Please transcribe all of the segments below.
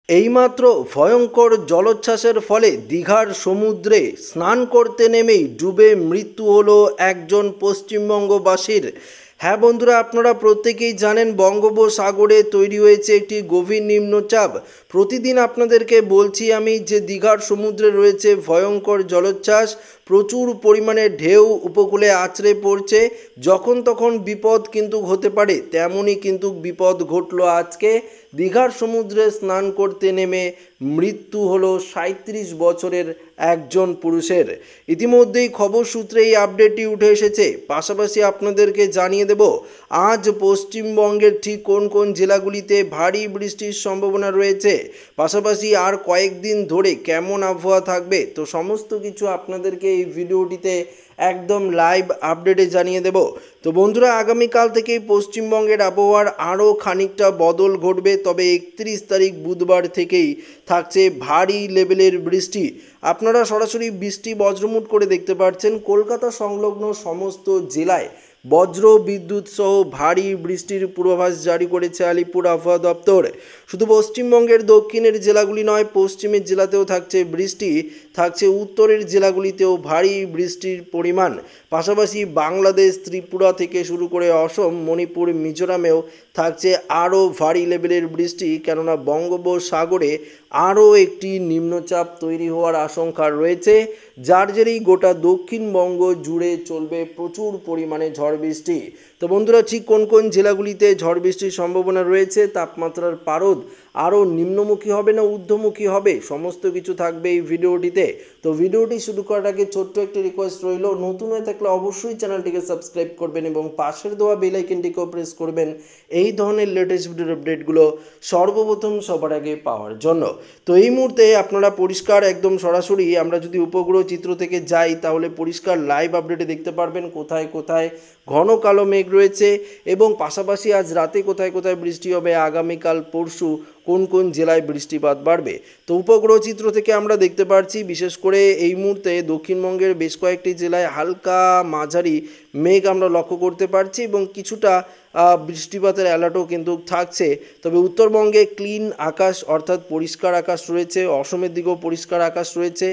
এইমাত্র ভয়ঙ্কর জলোচ্ছ্বাসের ফলে দীঘার সমুদ্রে স্নান করতে নেমেই ডুবে মৃত্যু হলো একজন পশ্চিমবঙ্গবাসীর। হ্যাঁ বন্ধুরা, আপনারা প্রত্যেকেই জানেন বঙ্গোপসাগরে তৈরি হয়েছে একটি গভীর নিম্নচাপ। প্রতিদিন আপনাদেরকে বলছি আমি যে দীঘার সমুদ্রে রয়েছে ভয়ঙ্কর জলোচ্ছ্বাস, প্রচুর পরিমাণে ঢেউ উপকূলে আছড়ে পড়ছে। যখন তখন বিপদ কিন্তু হতে পারে, তেমনই কিন্তু বিপদ ঘটলো আজকে। দীঘার সমুদ্রে স্নান করতে নেমে মৃত্যু হলো 37 বছরের একজন পুরুষের। ইতিমধ্যেই খবর সূত্রে এই আপডেটটি উঠে এসেছে। পাশাপাশি আপনাদেরকে জানিয়ে দেব আজ পশ্চিমবঙ্গের ঠিক কোন কোন জেলাগুলিতে ভারী বৃষ্টির সম্ভাবনা রয়েছে, পাশাপাশি আর কয়েকদিন ধরে কেমন আবহাওয়া থাকবে। তো সমস্ত কিছু আপনাদেরকে এই ভিডিওটিতে একদম লাইভ আপডেটে জানিয়ে দেব। তো বন্ধুরা, আগামীকাল থেকেই পশ্চিমবঙ্গের আবহাওয়ার আরও খানিকটা বদল ঘটবে। তবে 31 তারিখ বুধবার থেকেই থাকছে ভারী লেভেলের বৃষ্টি। আপনারা সরাসরি বৃষ্টি বজ্রমুট করে দেখতে পাচ্ছেন। কলকাতা সংলগ্ন সমস্ত জেলায় বজ্র বিদ্যুৎ সহ ভারী বৃষ্টির পূর্বাভাস জারি করেছে আলিপুর আবহাওয়া দপ্তর। শুধু পশ্চিমবঙ্গের দক্ষিণের জেলাগুলি নয়, পশ্চিমের জেলাতেও থাকছে বৃষ্টি, থাকছে উত্তরের জেলাগুলিতেও ভারী বৃষ্টির পরিমাণ। পাশাপাশি বাংলাদেশ, ত্রিপুরা থেকে শুরু করে অসম, মণিপুর, মিজোরামেও থাকছে আরও ভারী লেভেলের বৃষ্টি, কেননা বঙ্গোপসাগরে আরও একটি নিম্নচাপ তৈরি হওয়ার আশঙ্কা রয়েছে, যার জেরেই গোটা দক্ষিণবঙ্গ জুড়ে চলবে প্রচুর পরিমাণে ঝড় বৃষ্টি। তো বন্ধুরা, ঠিক কোন কোন জেলাগুলিতে ঝড় বৃষ্টির সম্ভাবনা রয়েছে, তাপমাত্রার পারদ আরও নিম্নমুখী হবে না ঊর্ধ্বমুখী হবে, সমস্ত কিছু থাকবে এই ভিডিওটিতে। তো ভিডিওটি শুরু করার আগে ছোট্ট একটি রিকোয়েস্ট রইল, নতুন হয়ে থাকলে অবশ্যই চ্যানেলটিকে সাবস্ক্রাইব করবেন এবং পাশের দেওয়া বেল আইকনটিকেও প্রেস করবেন এই ধরনের লেটেস্ট ভিডিওর আপডেটগুলো সর্বপ্রথম সবার আগে পাওয়ার জন্য। তো এই মুহূর্তে আপনারা পরিষ্কার একদম সরাসরি আমরা যদি উপগ্রহ চিত্র থেকে যাই, তাহলে পরিষ্কার লাইভ আপডেটে দেখতে পারবেন কোথায় কোথায় ঘন কালো মেঘ রয়েছে এবং পাশাপাশি আজ রাতে কোথায় কোথায় বৃষ্টি হবে, আগামীকাল পরশু কোন কোন জেলায় বৃষ্টিপাত বাড়বে। তো উপগ্রহ চিত্র থেকে আমরা দেখতে পাচ্ছি বিশেষ করে এই মুহূর্তে দক্ষিণবঙ্গের বেশ কয়েকটি জেলায় হালকা মাঝারি মেঘ আমরা লক্ষ্য করতে পারছি এবং কিছুটা বৃষ্টিপাতের অ্যালার্টও কিন্তু থাকছে। তবে উত্তরবঙ্গে ক্লিন আকাশ অর্থাৎ পরিষ্কার আকাশ রয়েছে, অসমের দিকেও পরিষ্কার আকাশ রয়েছে,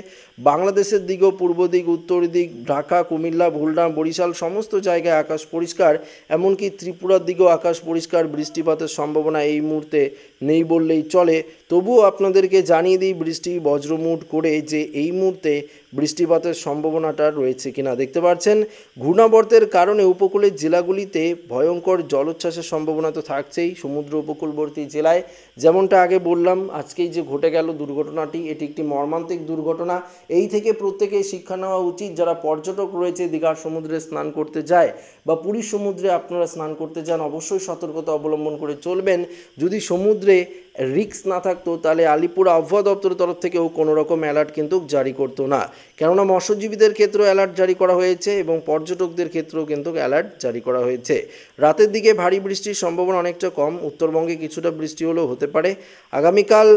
বাংলাদেশের দিকেও পূর্ব দিক, উত্তর দিক, ঢাকা, কুমিল্লা, খুলনা, বরিশাল সমস্ত জায়গায় আকাশ পরিষ্কার। এমনকি ত্রিপুরার দিকেও আকাশ পরিষ্কার, বৃষ্টিপাতের সম্ভাবনা এই মুহূর্তে নেই বললেই চলে। তবুও আপনাদেরকে জানিয়ে দিই বৃষ্টি বজ্রমুট করে যে এই মুহূর্তে বৃষ্টিপাতের সম্ভাবনাটা রয়েছে কিনা। দেখতে পাচ্ছেন ঘূর্ণাবর্তের কারণে উপকূলের জেলাগুলিতে ভয়ঙ্কর জলোচ্ছ্বাসের সম্ভাবনা তো থাকছেই। সমুদ্র উপকূলবর্তী জেলায় যেমনটা আগে বললাম, আজকেই যে ঘটে গেল দুর্ঘটনাটি, এটি একটি মর্মান্তিক দুর্ঘটনা। এই থেকে প্রত্যেকেই শিক্ষা নেওয়া উচিত। যারা পর্যটক রয়েছে দীঘার সমুদ্রে স্নান করতে যায় বা পুরীর সমুদ্রে আপনারা স্নান করতে যান, অবশ্যই সতর্কতা অবলম্বন করে চলবেন। যদি সমুদ্রে রিস্ক না থাকতো তাহলে আলিপুর আবহাওয়া দপ্তরের তরফ থেকেও কোনো রকম অ্যালার্ট কিন্তু জারি করতো না, কেননা মৎস্যজীবীদের ক্ষেত্রেও অ্যালার্ট জারি করা হয়েছে এবং পর্যটকদের ক্ষেত্রেও কিন্তু অ্যালার্ট জারি করা হয়েছে। রাতের দিকে ভারী বৃষ্টির সম্ভাবনা অনেকটা কম, উত্তরবঙ্গে কিছুটা বৃষ্টি হলেও হতে পারে। আগামীকাল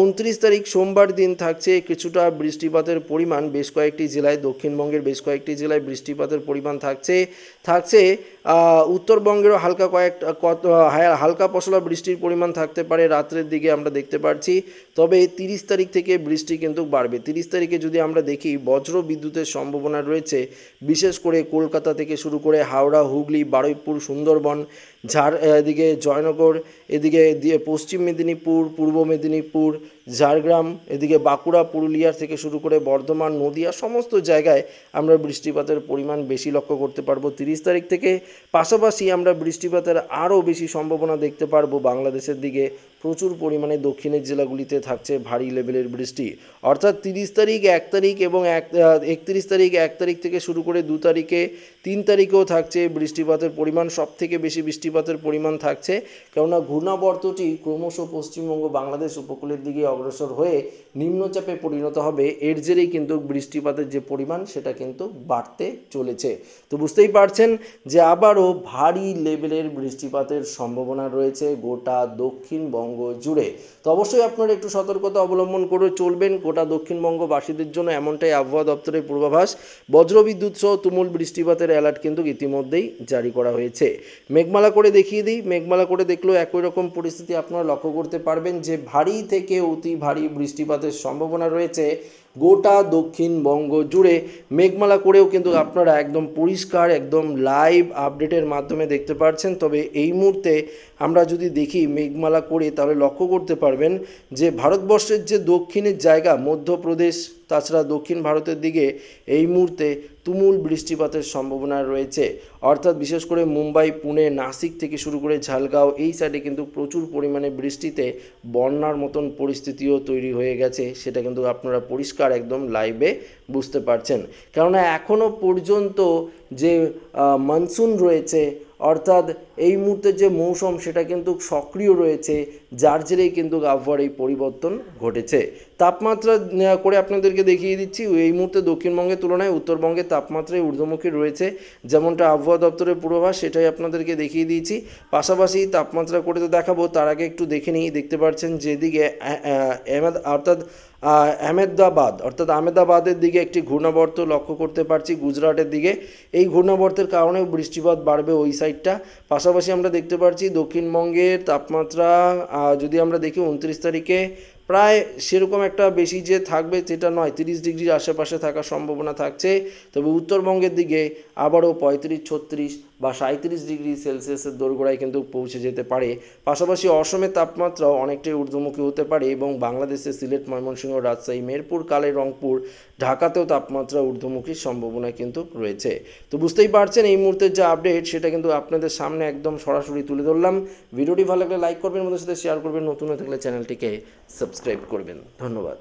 29 তারিখ সোমবার দিন থাকছে কিছুটা বৃষ্টিপাতের পরিমাণ বেশ কয়েকটি জেলায়, দক্ষিণবঙ্গের বেশ কয়েকটি জেলায় বৃষ্টিপাতের পরিমাণ থাকছে। উত্তরবঙ্গেরও হালকা পশলা বৃষ্টির পরিমাণ থাকতে পারে রাত্রের দিকে আমরা দেখতে পাচ্ছি। তবে 30 তারিখ থেকে বৃষ্টি কিন্তু বাড়বে। 30 তারিখে যদি আমরা দেখি বজ্র বিদ্যুতের সম্ভাবনা রয়েছে, বিশেষ করে কলকাতা থেকে শুরু করে হাওড়া, হুগলি, বারুইপুর, সুন্দরবন, এদিকে জয়নগর, এদিকে পশ্চিম মেদিনীপুর, পূর্ব মেদিনীপুর, ঝাড়গ্রাম, এদিকে বাঁকুড়া, পুরুলিয়া থেকে শুরু করে বর্ধমান, নদিয়া সমস্ত জায়গায় আমরা বৃষ্টিপাতের পরিমাণ বেশি লক্ষ্য করতে পারবো 30 তারিখ থেকে। পাশাপাশি আমরা বৃষ্টিপাতের আরও বেশি সম্ভাবনা দেখতে পারবো বাংলাদেশের দিকে। প্রচুর পরিমাণে দক্ষিণের জেলাগুলিতে থাকছে ভারী লেভেলের বৃষ্টি, অর্থাৎ 30 তারিখ, 1 তারিখ এবং 31 তারিখ, 1 তারিখ থেকে শুরু করে 2 তারিখে, 3 তারিখেও থাকছে বৃষ্টিপাতের পরিমাণ। সব থেকে বেশি বৃষ্টিপাতের পরিমাণ থাকছে, কেননা ঘূর্ণাবর্তটি ক্রমশ পশ্চিমবঙ্গ বাংলাদেশ উপকূলের দিকে অগ্রসর হয়ে নিম্নচাপে পরিণত হবে। এর জেরেই কিন্তু বৃষ্টিপাতের যে পরিমাণ সেটা কিন্তু বাড়তে চলেছে। তো বুঝতেই পারছেন যে আবারও ভারী লেভেলের বৃষ্টিপাতের সম্ভাবনা রয়েছে গোটা দক্ষিণবঙ্গ জুড়ে। তো অবশ্যই আপনারা একটু সতর্কতা অবলম্বন করে চলবেন। গোটা দক্ষিণবঙ্গবাসীদের জন্য এমনটাই আবহাওয়া দপ্তরের পূর্বাভাস। বজ্রবিদ্যুৎ সহ তুমুল বৃষ্টিপাতের বৃষ্টিপাতের অ্যালার্ট কিন্তু ইতিমধ্যেই জারি করা হয়েছে। মেঘমালা করে দেখিয়ে দিই, মেঘমালা করে দেখলেও একই রকম পরিস্থিতি আপনারা লক্ষ্য করতে পারবেন যে ভারী থেকে অতি ভারী বৃষ্টিপাতের সম্ভাবনা রয়েছে গোটা দক্ষিণবঙ্গ জুড়ে। মেঘমালা করেও কিন্তু আপনারা একদম পরিষ্কার একদম লাইভ আপডেটের মাধ্যমে দেখতে পাচ্ছেন। তবে এই মুহূর্তে আমরা যদি দেখি মেঘমালা করে তাহলে লক্ষ্য করতে পারবেন যে ভারতবর্ষের যে দক্ষিণের জায়গা মধ্যপ্রদেশ তাছাড়া দক্ষিণ ভারতের দিকে এই মুহূর্তে তুমুল বৃষ্টিপাতের সম্ভাবনা রয়েছে। অর্থাৎ বিশেষ করে মুম্বাই, পুনে, নাসিক থেকে শুরু করে ঝালগাঁও এই সাইডে কিন্তু প্রচুর পরিমাণে বৃষ্টিতে বন্যার মতন পরিস্থিতিও তৈরি হয়ে গেছে। সেটা কিন্তু আপনারা পরিষ্কার একদম লাইভে বুঝতে পারছেন। কেননা এখনও পর্যন্ত যে মনসুন রয়েছে অর্থাৎ এই মুহূর্তে যে মৌসুম সেটা কিন্তু সক্রিয় রয়েছে, যার জেরেই কিন্তু আবহাওয়ার এই পরিবর্তন ঘটেছে। তাপমাত্রা করে আপনাদেরকে দেখিয়ে দিচ্ছি, এই মুহূর্তে দক্ষিণবঙ্গের তুলনায় উত্তরবঙ্গের তাপমাত্রায় ঊর্ধ্বমুখী রয়েছে, যেমনটা আবহাওয়া দপ্তরের পূর্বাভাস সেটাই আপনাদেরকে দেখিয়ে দিয়েছি। পাশাপাশি তাপমাত্রা করে তো দেখাবো, তার আগে একটু দেখে নিই। দেখতে পাচ্ছেন যেদিকে আহমেদাবাদের দিকে একটি ঘূর্ণাবর্ত লক্ষ্য করতে পারছি, গুজরাটের দিকে। এই ঘূর্ণাবর্তের কারণেও বৃষ্টিপাত বাড়বে ওই সাইডটা। পাশাপাশি আমরা দেখতে পাচ্ছি দক্ষিণবঙ্গের তাপমাত্রা যদি আমরা দেখি 29 তারিখে প্রায় সেরকম একটা বেশি যে থাকবে সেটা নয়, 30 ডিগ্রির আশেপাশে থাকার সম্ভাবনা থাকছে। তবে উত্তরবঙ্গের দিকে আবারও 35, 36 বা 37 ডিগ্রি সেলসিয়াসের দোরগোড়ায় কিন্তু পৌঁছে যেতে পারে। পাশাপাশি অসমের তাপমাত্রাও অনেকটাই ঊর্ধ্বমুখী হতে পারে এবং বাংলাদেশের সিলেট, ময়মনসিংহ, রাজশাহী, মেহেরপুর, কালাই, রংপুর, ঢাকাতেও তাপমাত্রা ঊর্ধ্বমুখীর সম্ভাবনা কিন্তু রয়েছে। তো বুঝতেই পারছেন এই মুহূর্তের যে আপডেট সেটা কিন্তু আপনাদের সামনে একদম সরাসরি তুলে ধরলাম। ভিডিওটি ভালো লাগলে লাইক করবেন, বন্ধুদের সাথে শেয়ার করবেন, নতুন হয়ে থাকলে চ্যানেলটিকে সাবস্ক্রাইব করবেন। ধন্যবাদ।